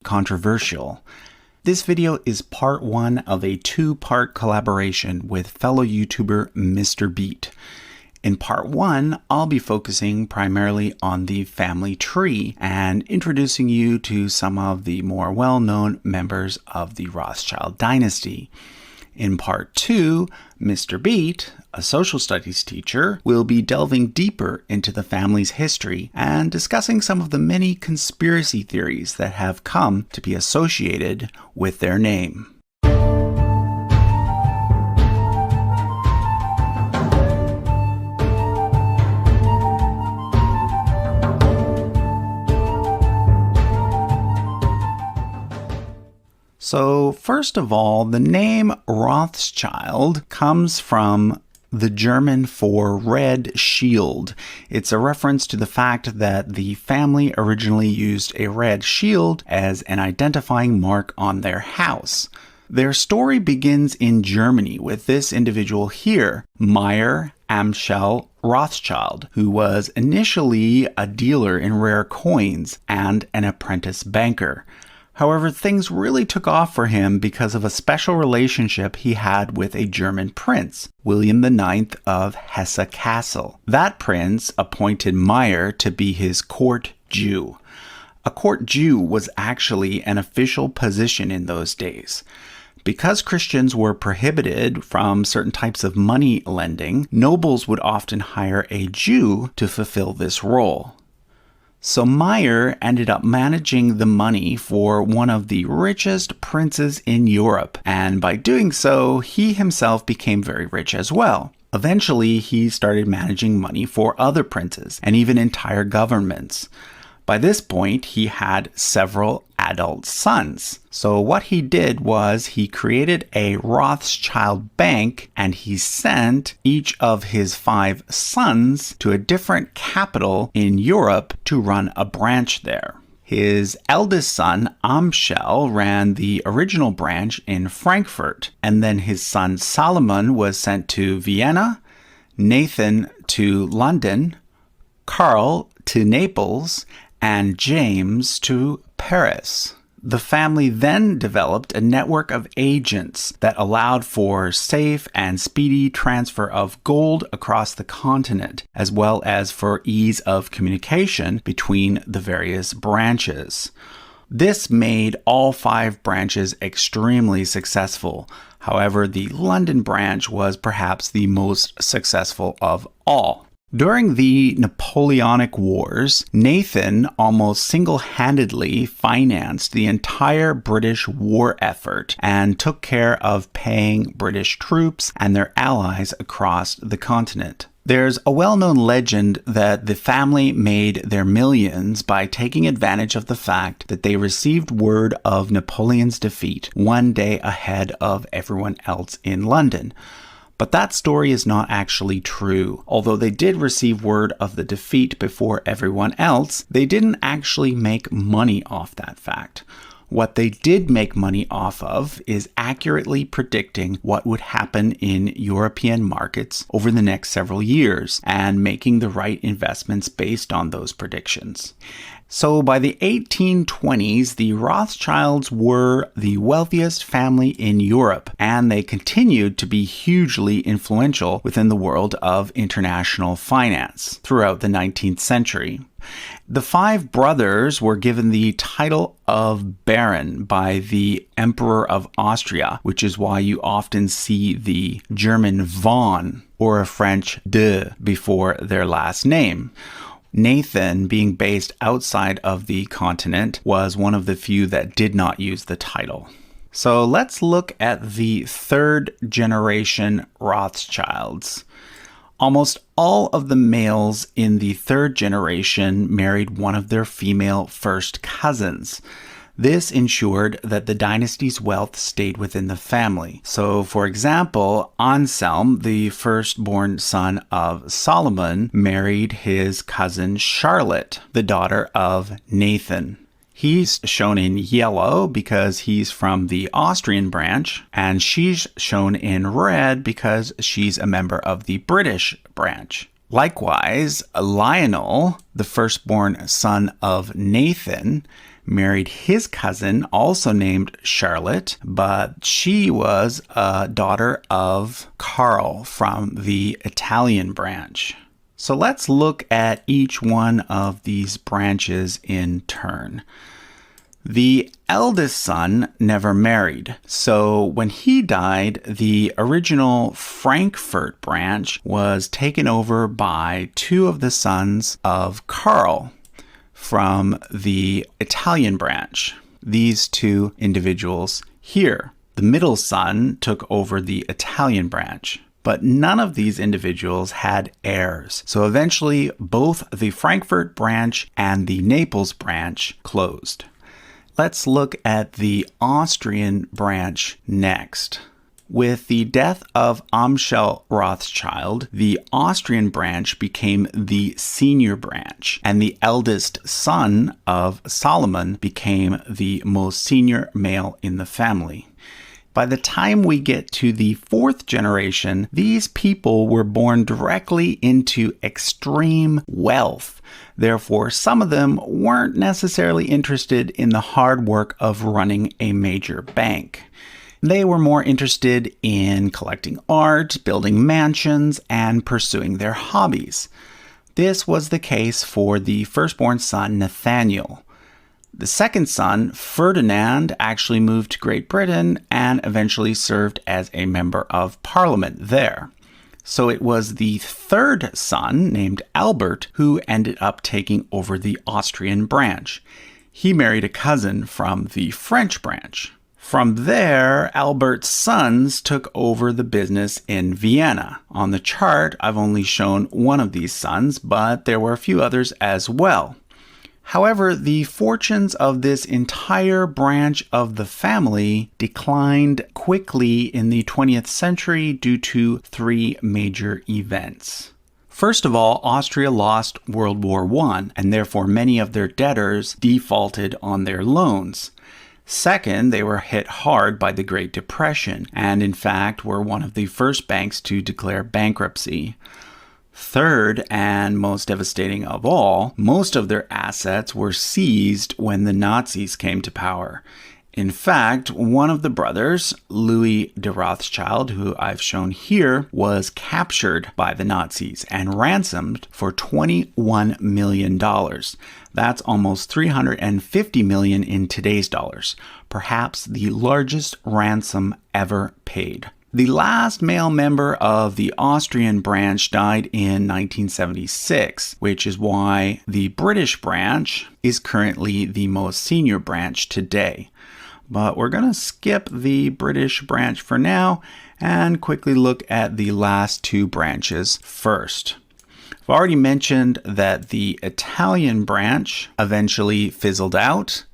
controversial. This video is part one of a two-part collaboration with fellow YouTuber Mr. Beat. In part one, I'll be focusing primarily on the family tree and introducing you to some of the more well-known members of the Rothschild dynasty. In part two, Mr. Beat, a social studies teacher, will be delving deeper into the family's history and discussing some of the many conspiracy theories that have come to be associated with their name. So first of all, the name Rothschild comes from the German for red shield. It's a reference to the fact that the family originally used a red shield as an identifying mark on their house. Their story begins in Germany with this individual here, Meyer Amschel Rothschild, who was initially a dealer in rare coins and an apprentice banker. However, things really took off for him because of a special relationship he had with a German prince, William IX of Hesse-Kassel. That prince appointed Meyer to be his court Jew. A court Jew was actually an official position in those days. Because Christians were prohibited from certain types of money lending, nobles would often hire a Jew to fulfill this role. So Meyer ended up managing the money for one of the richest princes in Europe, and by doing so, he himself became very rich as well. Eventually, he started managing money for other princes, and even entire governments. By this point, he had several adult sons. So what he did was he created a Rothschild bank, and he sent each of his 5 sons to a different capital in Europe to run a branch there. His eldest son, Amschel, ran the original branch in Frankfurt, and then his son Solomon was sent to Vienna, Nathan to London, Karl to Naples, and James to Paris. The family then developed a network of agents that allowed for safe and speedy transfer of gold across the continent, as well as for ease of communication between the various branches. This made all 5 branches extremely successful. However, the London branch was perhaps the most successful of all. During the Napoleonic Wars, Nathan almost single-handedly financed the entire British war effort and took care of paying British troops and their allies across the continent. There's a well-known legend that the family made their millions by taking advantage of the fact that they received word of Napoleon's defeat one day ahead of everyone else in London. But that story is not actually true. Although they did receive word of the defeat before everyone else, they didn't actually make money off that fact. What they did make money off of is accurately predicting what would happen in European markets over the next several years and making the right investments based on those predictions. So by the 1820s, the Rothschilds were the wealthiest family in Europe, and they continued to be hugely influential within the world of international finance throughout the 19th century. The 5 brothers were given the title of Baron by the Emperor of Austria, which is why you often see the German von or a French de before their last name. Nathan, being based outside of the continent, was one of the few that did not use the title. So let's look at the 3rd generation Rothschilds. Almost all of the males in the 3rd generation married one of their female first cousins. This ensured that the dynasty's wealth stayed within the family. So, for example, Anselm, the firstborn son of Solomon, married his cousin Charlotte, the daughter of Nathan. He's shown in yellow because he's from the Austrian branch, and she's shown in red because she's a member of the British branch. Likewise, Lionel, the firstborn son of Nathan, married his cousin, also named Charlotte, but she was a daughter of Karl from the Italian branch. So let's look at each one of these branches in turn. The eldest son never married, so when he died, the original Frankfurt branch was taken over by two of the sons of Karl from the Italian branch. These two individuals here. The middle son took over the Italian branch. But none of these individuals had heirs. So eventually, both the Frankfurt branch and the Naples branch closed. Let's look at the Austrian branch next. With the death of Amschel Rothschild, the Austrian branch became the senior branch, and the eldest son of Solomon became the most senior male in the family. By the time we get to the fourth generation, these people were born directly into extreme wealth. Therefore, some of them weren't necessarily interested in the hard work of running a major bank. They were more interested in collecting art, building mansions, and pursuing their hobbies. This was the case for the firstborn son, Nathaniel. The second son, Ferdinand, actually moved to Great Britain and eventually served as a member of parliament there. So it was the third son, named Albert, who ended up taking over the Austrian branch. He married a cousin from the French branch. From there, Albert's sons took over the business in Vienna. On the chart, I've only shown one of these sons, but there were a few others as well. However, the fortunes of this entire branch of the family declined quickly in the 20th century due to three major events. First of all, Austria lost World War I, and therefore many of their debtors defaulted on their loans. Second, they were hit hard by the Great Depression, and in fact were one of the first banks to declare bankruptcy. Third, and most devastating of all, most of their assets were seized when the Nazis came to power. In fact, one of the brothers, Louis de Rothschild, who I've shown here, was captured by the Nazis and ransomed for $21 million. That's almost $350 million in today's dollars, perhaps the largest ransom ever paid. The last male member of the Austrian branch died in 1976, which is why the British branch is currently the most senior branch today. But we're going to skip the British branch for now and quickly look at the last two branches first. I've already mentioned that the Italian branch eventually fizzled out.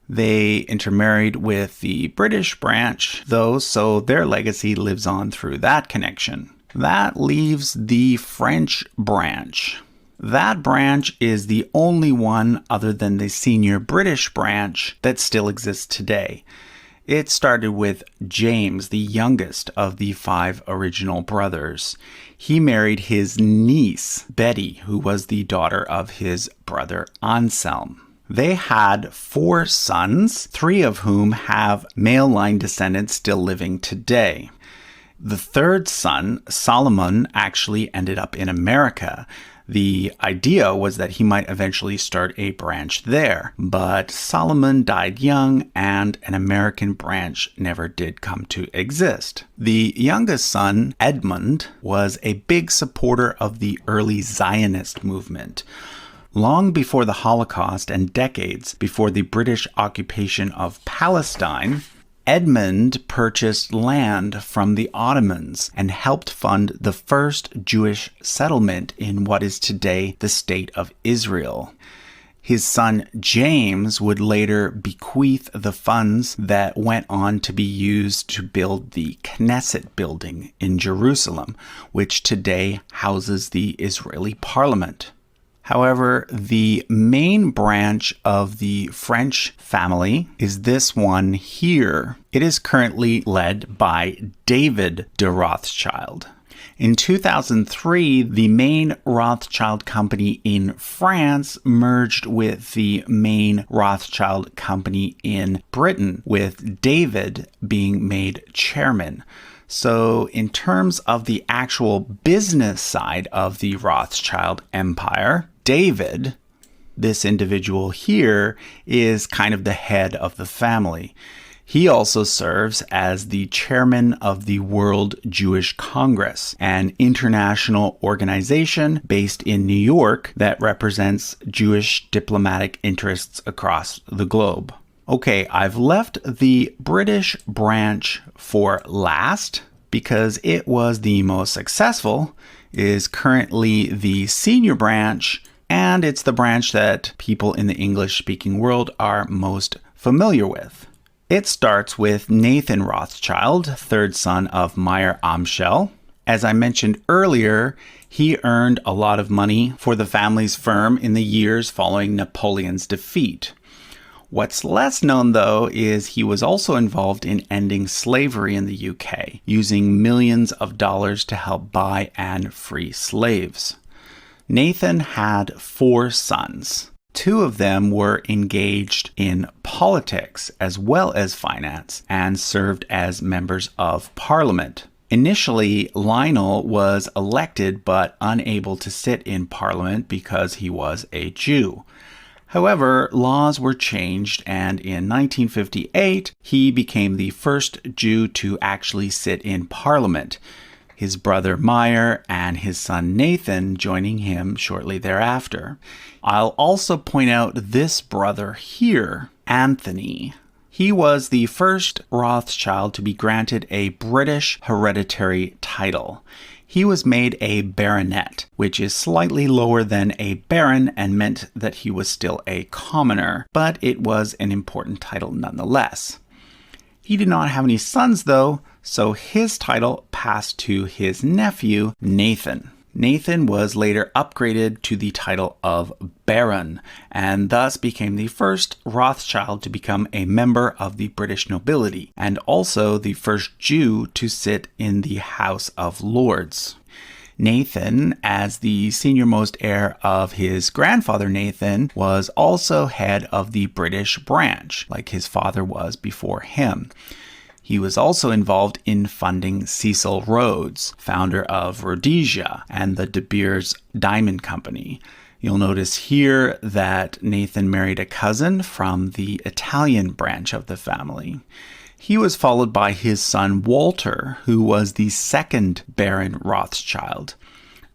They intermarried with the British branch, though, so their legacy lives on through that connection. That leaves the French branch. That branch is the only one other than the senior British branch that still exists today. It started with James, the youngest of the five original brothers. He married his niece, Betty, who was the daughter of his brother Anselm. They had 4 sons, 3 of whom have male line descendants still living today. The third son, Solomon, actually ended up in America. The idea was that he might eventually start a branch there, but Solomon died young and an American branch never did come to exist. The youngest son, Edmund, was a big supporter of the early Zionist movement. Long before the Holocaust and decades before the British occupation of Palestine, Edmund purchased land from the Ottomans and helped fund the first Jewish settlement in what is today the State of Israel. His son James would later bequeath the funds that went on to be used to build the Knesset building in Jerusalem, which today houses the Israeli parliament. However, the main branch of the French family is this one here. It is currently led by David de Rothschild. In 2003, the main Rothschild company in France merged with the main Rothschild company in Britain, with David being made chairman. So in terms of the actual business side of the Rothschild empire, David, this individual here, is kind of the head of the family. He also serves as the chairman of the World Jewish Congress, an international organization based in New York that represents Jewish diplomatic interests across the globe. Okay, I've left the British branch for last because it was the most successful, is currently the senior branch, and it's the branch that people in the English-speaking world are most familiar with. It starts with Nathan Rothschild, third son of Meyer Amschel. As I mentioned earlier, he earned a lot of money for the family's firm in the years following Napoleon's defeat. What's less known, though, is he was also involved in ending slavery in the UK, using millions of dollars to help buy and free slaves. Nathan had 4 sons. 2 of them were engaged in politics as well as finance and served as members of parliament. Initially, Lionel was elected but unable to sit in parliament because he was a Jew. However, laws were changed, and in 1958, he became the first Jew to actually sit in parliament. His brother Meyer and his son Nathan joining him shortly thereafter. I'll also point out this brother here, Anthony. He was the first Rothschild to be granted a British hereditary title. He was made a baronet, which is slightly lower than a baron and meant that he was still a commoner, but it was an important title nonetheless. He did not have any sons, though, so his title passed to his nephew, Nathan. Nathan was later upgraded to the title of Baron, and thus became the first Rothschild to become a member of the British nobility, and also the first Jew to sit in the House of Lords. Nathan, as the senior-most heir of his grandfather Nathan, was also head of the British branch, like his father was before him. He was also involved in funding Cecil Rhodes, founder of Rhodesia and the De Beers Diamond Company. You'll notice here that Nathan married a cousin from the Italian branch of the family. He was followed by his son Walter, who was the second Baron Rothschild.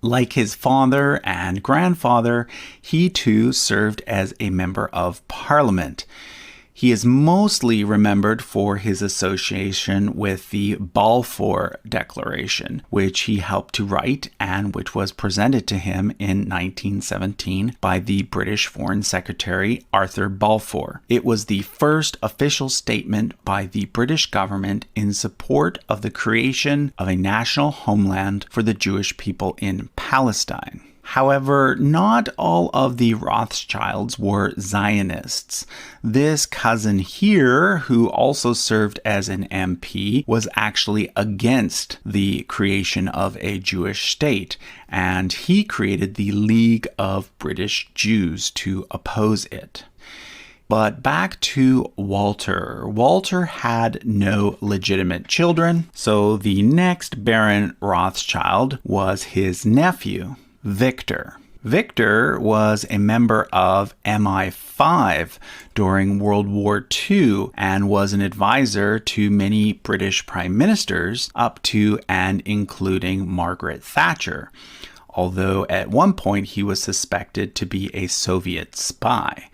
Like his father and grandfather, he too served as a member of Parliament. He is mostly remembered for his association with the Balfour Declaration, which he helped to write and which was presented to him in 1917 by the British Foreign Secretary Arthur Balfour. It was the first official statement by the British government in support of the creation of a national homeland for the Jewish people in Palestine. However, not all of the Rothschilds were Zionists. This cousin here, who also served as an MP, was actually against the creation of a Jewish state, and he created the League of British Jews to oppose it. But back to Walter. Walter had no legitimate children, so the next Baron Rothschild was his nephew, Victor. Victor was a member of MI5 during World War II and was an advisor to many British prime ministers up to and including Margaret Thatcher, although at one point he was suspected to be a Soviet spy.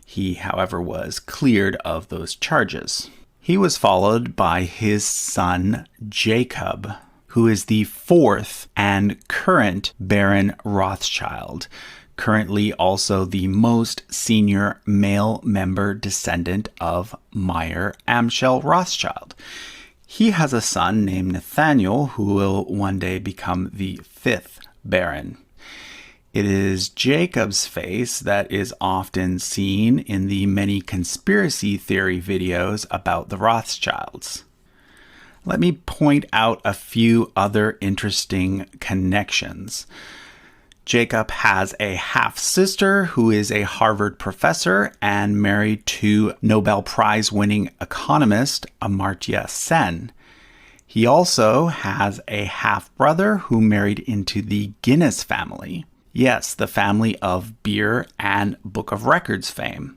He, however, was cleared of those charges. He was followed by his son Jacob, who is the 4th and current Baron Rothschild, currently also the most senior male member descendant of Meyer Amschel Rothschild. He has a son named Nathaniel, who will one day become the 5th Baron. It is Jacob's face that is often seen in the many conspiracy theory videos about the Rothschilds. Let me point out a few other interesting connections. Jacob has a half-sister who is a Harvard professor and married to Nobel Prize-winning economist Amartya Sen. He also has a half-brother who married into the Guinness family. Yes, the family of beer and Book of Records fame.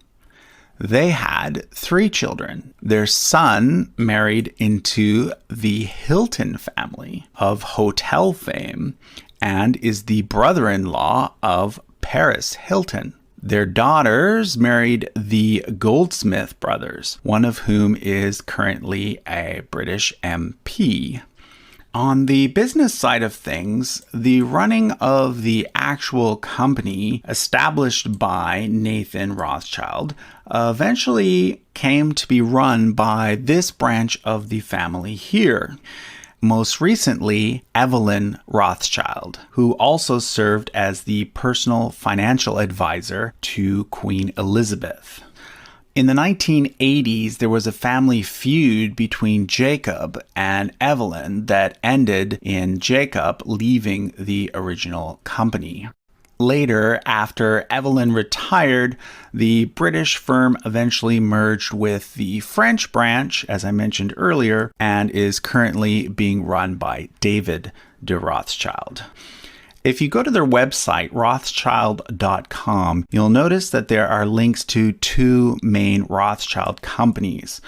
They had 3 children. Their son married into the Hilton family of hotel fame and is the brother-in-law of Paris Hilton. Their daughters married the Goldsmith brothers, one of whom is currently a British MP. On the business side of things, the running of the actual company established by Nathan Rothschild eventually came to be run by this branch of the family here. Most recently, Evelyn Rothschild, who also served as the personal financial advisor to Queen Elizabeth. In the 1980s, there was a family feud between Jacob and Evelyn that ended in Jacob leaving the original company. Later, after Evelyn retired, the British firm eventually merged with the French branch, as I mentioned earlier, and is currently being run by David de Rothschild. If you go to their website, Rothschild.com, you'll notice that there are links to 2 main Rothschild companies.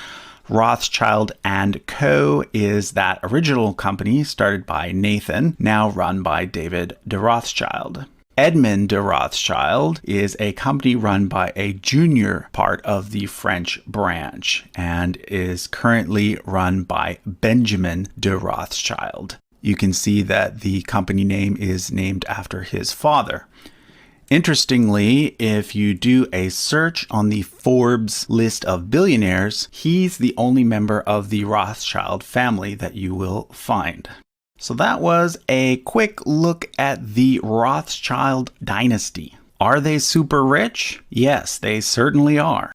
Rothschild & Co. is that original company started by Nathan, now run by David de Rothschild. Edmond de Rothschild is a company run by a junior part of the French branch and is currently run by Benjamin de Rothschild. You can see that the company name is named after his father. Interestingly, if you do a search on the Forbes list of billionaires, he's the only member of the Rothschild family that you will find. So that was a quick look at the Rothschild dynasty. Are they super rich? Yes, they certainly are.